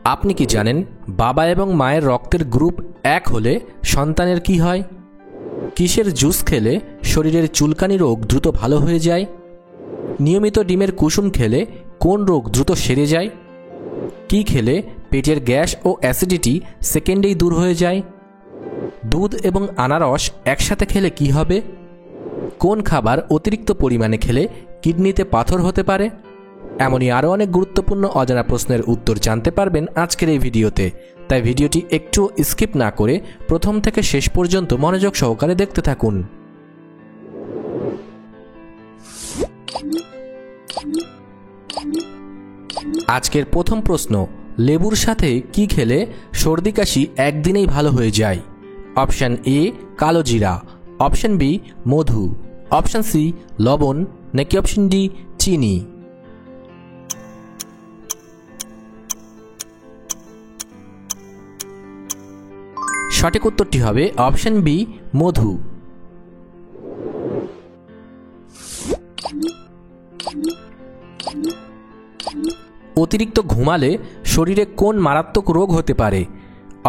আপনি কি জানেন বাবা এবং মায়ের রক্তের গ্রুপ এক হলে সন্তানের কি হয়? কিসের জুস খেলে শরীরের চুলকানি রোগ দ্রুত ভালো হয়ে যায়? নিয়মিত ডিমের কুসুম খেলে কোন রোগ দ্রুত সেরে যায়? কি খেলে পেটের গ্যাস ও অ্যাসিডিটি সেকেন্ডেই দূর হয়ে যায়? দুধ এবং আনারস একসাথে খেলে কি হবে? কোন খাবার অতিরিক্ত পরিমাণে খেলে কিডনিতে পাথর হতে পারে? এমনই আরও অনেক গুরুত্বপূর্ণ অজানা প্রশ্নের উত্তর জানতে পারবেন আজকের এই ভিডিওতে। তাই ভিডিওটি একটু স্কিপ না করে প্রথম থেকে শেষ পর্যন্ত মনোযোগ সহকারে দেখতে থাকুন। আজকের প্রথম প্রশ্ন, লেবুর সাথে কি খেলে সর্দি কাশি একদিনেই ভালো হয়ে যায়? অপশান এ কালো জিরা, অপশান বি মধু, অপশান সি লবণ, নাকি অপশান ডি চিনি? সঠিক উত্তরটি হবে অপশান বি মধু। অতিরিক্ত ঘুমালে শরীরে কোন মারাত্মক রোগ হতে পারে?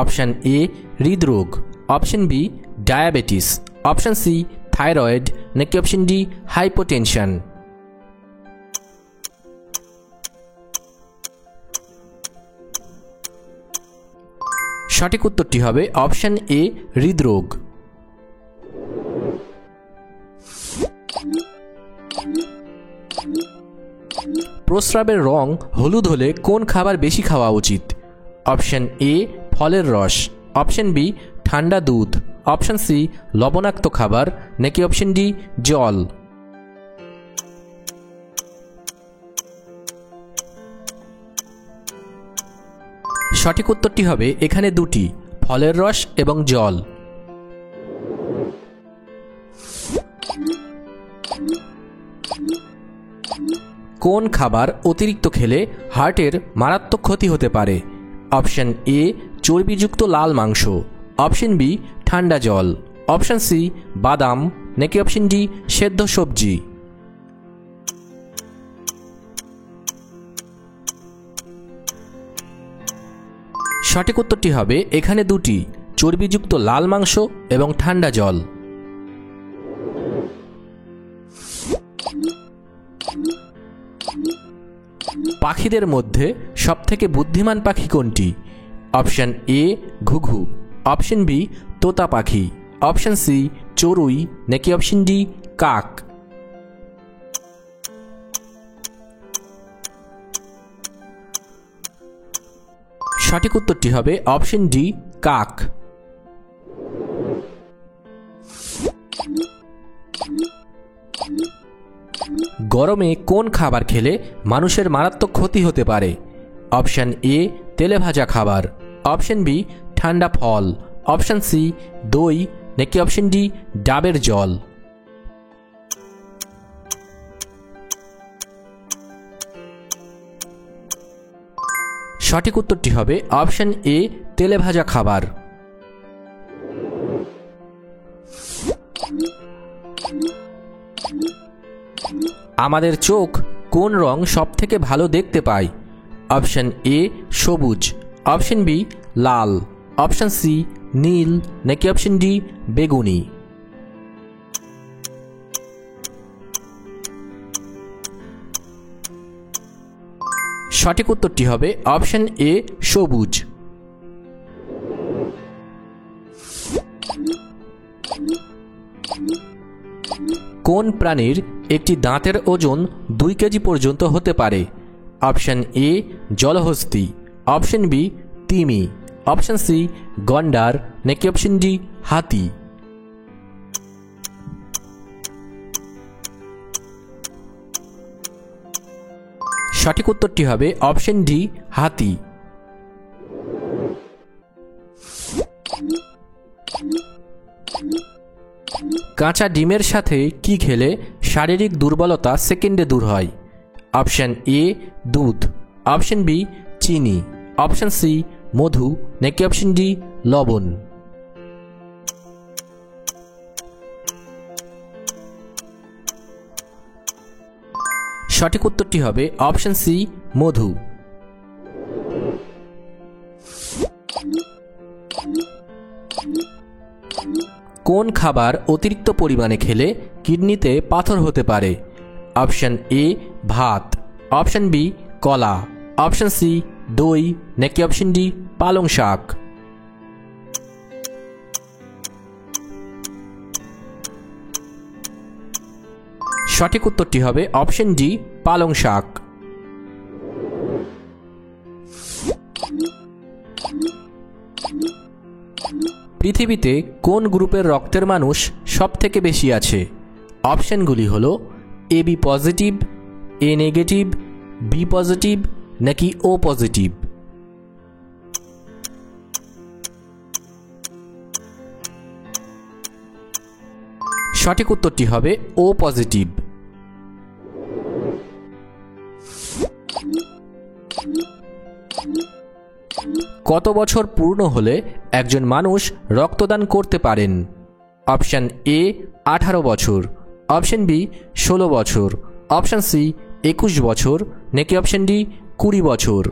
অপশান এ হৃদরোগ, option B diabetes, option C thyroid, নাকি অপশান ডি হাইপোটেনশন? সঠিক উত্তরটি হবে অপশান এ হৃদরোগ। প্রস্রাবের রং হলুদ হলে কোন খাবার বেশি খাওয়া উচিত? অপশান এ ফলের রস, অপশান বি ঠান্ডা দুধ, অপশান সি লবণাক্ত খাবার, নাকি অপশান ডি জল? সঠিক উত্তরটি হবে এখানে দুটি, ফলের রস এবং জল। কোন খাবার অতিরিক্ত খেলে হার্টের মারাত্মক ক্ষতি হতে পারে? অপশান এ চর্বিযুক্ত লাল মাংস, অপশান বি ঠান্ডা জল, অপশান সি বাদাম, নাকি অপশান ডি সেদ্ধ সবজি? সঠিক উত্তরটি হবে এখানে দুটি, চর্বিযুক্ত লাল মাংস এবং ঠান্ডা জল। পাখিদের মধ্যে সবথেকে বুদ্ধিমান পাখি কোনটি? অপশান এ ঘুঘু, অপশান বি তোতা পাখি, অপশান সি চড়ুই, নাকি অপশান ডি কাক? সঠিক উত্তরটি হবে অপশান ডি কাক। গরমে কোন খাবার খেলে মানুষের মারাত্মক ক্ষতি হতে পারে? অপশান এ তেলে ভাজা খাবার, অপশান বি ঠান্ডা ফল, অপশান সি দই, নাকি অপশান ডি ডাবের জল? সঠিক উত্তরটি হবে অপশান এ তেলে ভাজা খাবার। আমাদের চোখ কোন রং সবথেকে ভালো দেখতে পায়? অপশান এ সবুজ, অপশান বি লাল, অপশান সি নীল, নাকি অপশান ডি বেগুনি? সঠিক উত্তরটি হবে অপশান এ সবুজ। কোন প্রাণীর একটি দাঁতের ওজন 2 কেজি পর্যন্ত হতে পারে? অপশান এ জলহস্তী, অপশান বি তিমি, অপশান সি গন্ডার, নাকি অপশান ডি হাতি? সঠিক উত্তরটি হবে অপশান ডি হাতি। কাঁচা ডিমের সাথে কি খেলে শারীরিক দুর্বলতা সেকেন্ডে দূর হয়? অপশান এ দুধ, অপশান বি চিনি, অপশান সি মধু, নাকি অপশান ডি লবণ? সঠিক উত্তরটি হবে অপশান সি মধু। কোন খাবার অতিরিক্ত পরিমাণে খেলে কিডনিতে পাথর হতে পারে? অপশন এ ভাত, অপশন বি কলা, অপশন সি দই, নাকি অপশন ডি পালং শাক? সঠিক উত্তরটি হবে অপশন ডি পালং শাক। পৃথিবীতে কোন গ্রুপের রক্তের মানুষ সবথেকে বেশি আছে? অপশনগুলি হলো A B positive, A negative, B positive, নাকি ও পজিটিভ? সঠিক উত্তরটি হবে ও পজিটিভ। কত বছর পূর্ণ হলে একজন মানুষ রক্তদান করতে পারেন? অপশন এ 18 বছর, অপশন বি 16 বছর, অপশন সি 21 বছর, নাকি অপশন ডি 20 বছর?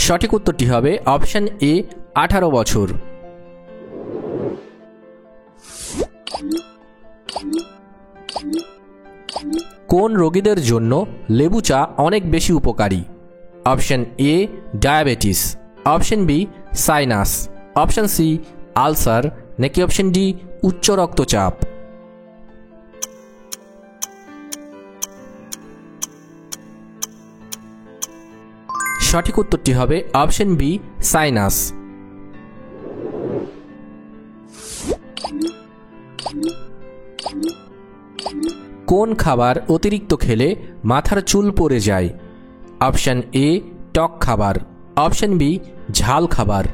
সঠিক উত্তরটি হবে অপশন এ 18 বছর। কোন রোগীদের জন্য লেবু চা অনেক বেশি উপকারী? Option A diabetes, option B sinus, option C ulcer, নাকি অপশন ডি উচ্চ রক্তচাপ? সঠিক উত্তরটি হবে অপশন বি সাইনাস। কোন খাবার অতিরিক্ত খেলে মাথার চুল পড়ে যায়? অপশন এ টক খাবার, অপশন বি ঝাল খাবার,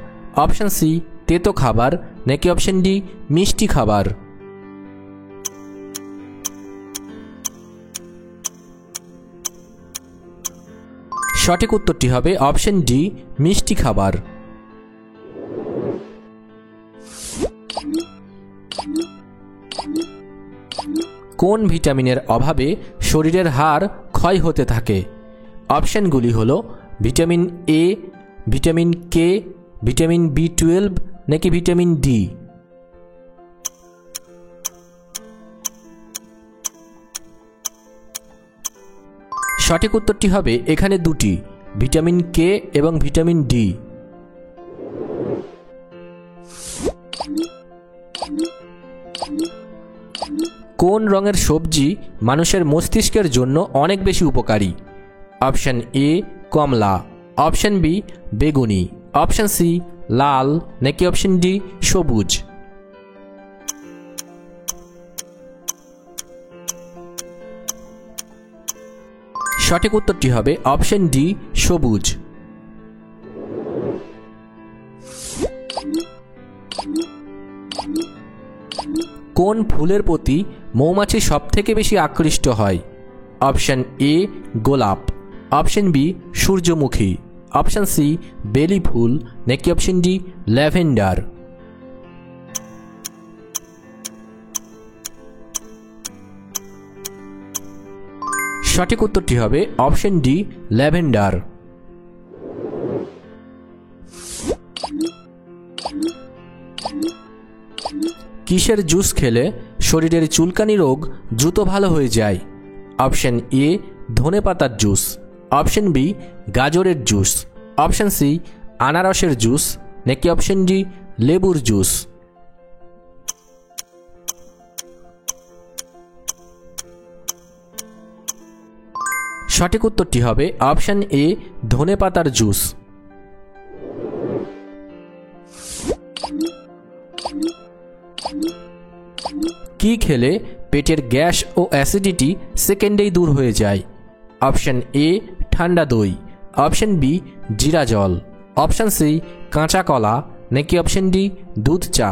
অপশন সি তেতো খাবার, নাকি অপশন ডি মিষ্টি খাবার? সঠিক উত্তরটি হবে অপশন ডি মিষ্টি খাবার। কোন ভিটামিনের অভাবে শরীরের হাড় ক্ষয় হতে থাকে? অপশনগুলি হল vitamin A, vitamin K, vitamin বি12, নাকি ভিটামিন ডি? সঠিক উত্তরটি হবে এখানে দুটি, ভিটামিন কে এবং ভিটামিন ডি। কোন রঙের সবজি মানুষের মস্তিষ্কের জন্য অনেক বেশি উপকারী? অপশন এ কমলা, অপশন বি বেগুনি, অপশন সি লাল, নাকি অপশন ডি সবুজ? সঠিক উত্তরটি হবে অপশন ডি সবুজ। কোন ফুলের প্রতি মৌমাছি সবথেকে বেশি আকৃষ্ট হয়? অপশন এ গোলাপ, অপশন বি সূর্যমুখী, অপশন সি বেলি ফুল, নাকি অপশন ডি ল্যাভেন্ডার? সঠিক উত্তরটি হবে অপশন ডি ল্যাভেন্ডার। কিসের জুস খেলে শরীরের চুলকানি রোগ দ্রুত ভালো হয়ে যায়? অপশন এ ধনেপাতার জুস, অপশন বি গাজরের জুস, অপশন সি আনারসের জুস, নাকি অপশন ডি লেবুর জুস? সঠিক উত্তরটি হবে অপশন এ ধনেপাতার জুস। কি খেলে পেটের গ্যাস ও অ্যাসিডিটি সেকেন্ডেই দূর হয়ে যায়? অপশন এ ঠান্ডা দই, অপশন বি জিরা জল, অপশন সি কাঁচা কলা, নাকি অপশন ডি দুধ চা?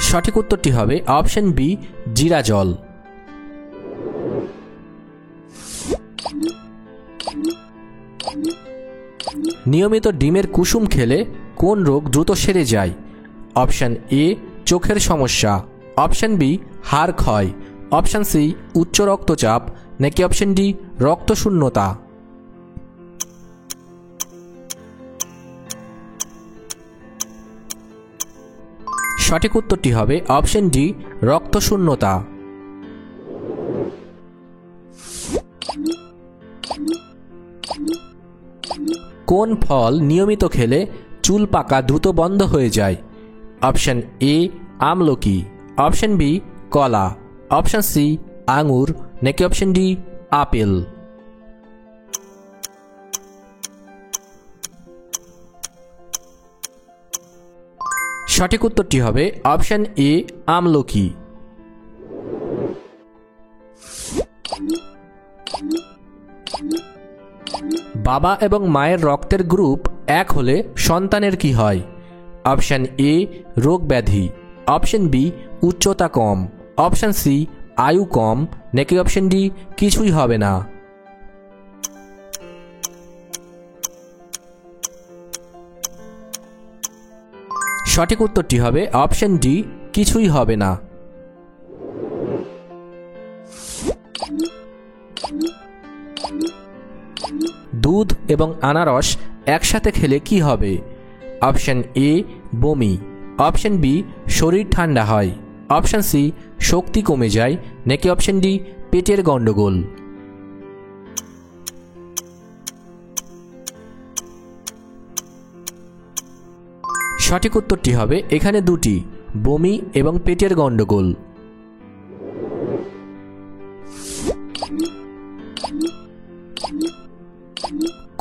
সঠিক উত্তরটি হবে অপশন বি জিরা জল। নিয়মিত ডিমের কুসুম খেলে কোন রোগ দ্রুত সেরে যায়? অপশন এ চোখের সমস্যা, অপশন বি হাড় ক্ষয়, অপশান সি উচ্চ রক্তচাপ নাকি অপশান ডি রক্তশূন্যতা। সঠিক উত্তরটি হবে অপশান ডি রক্তশূন্যতা। কোন ফল নিয়মিত খেলে চুল পাকা দ্রুত বন্ধ হয়ে যায়? অপশান এ আমলকি, অপশান বি কলা, অপশান সি আঙুর নাকি অপশান ডি আপেল। সঠিক উত্তরটি হবে অপশান এ আমলকি। বাবা এবং মায়ের রক্তের গ্রুপ এক হলে সন্তানের কি হয়? অপশান এ রোগ ব্যাধি, অপশান বি উচ্চতা কম, অপশান সি আয়ু কম নাকি অপশান ডি কিছুই হবে না। সঠিক উত্তরটি হবে অপশান ডি কিছুই হবে না। দুধ এবং আনারস একসাথে খেলে কি হবে? অপশান এ বমি, অপশান বি শরীর ঠান্ডা হয়, অপশান সি শক্তি কমে যায় নাকি অপশান ডি পেটের গন্ডগোল। সঠিক উত্তরটি হবে এখানে দুটি, বমি এবং পেটের গন্ডগোল।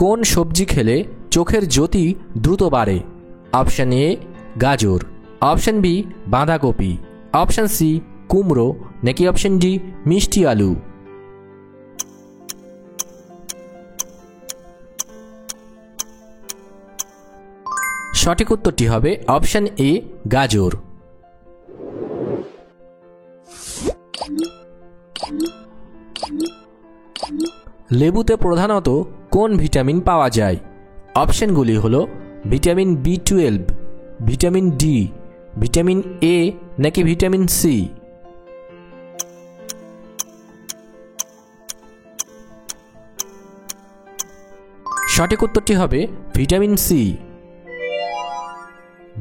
কোন সবজি খেলে চোখের জ্যোতি দ্রুত বাড়ে? অপশান এ গাজর, অপশান বি বাঁধাকপি, অপশান সি কুমড়ো নাকি অপশান ডি মিষ্টি আলু। সঠিক উত্তরটি হবে অপশান এ গাজর। লেবুতে প্রধানত কোন ভিটামিন পাওয়া যায়? অপশানগুলি হল ভিটামিন বি12, ভিটামিন ডি, ভিটামিন এ নাকি ভিটামিন সি। সঠিক উত্তরটি হবে ভিটামিন সি।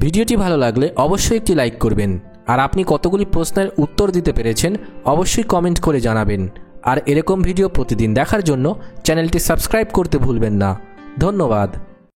ভিডিওটি ভালো লাগলে অবশ্যই একটি লাইক করবেন, আর আপনি কতগুলি প্রশ্নের উত্তর দিতে পেরেছেন অবশ্যই কমেন্ট করে জানাবেন। আর এরকম ভিডিও প্রতিদিন দেখার জন্য চ্যানেলটি সাবস্ক্রাইব করতে ভুলবেন না। ধন্যবাদ।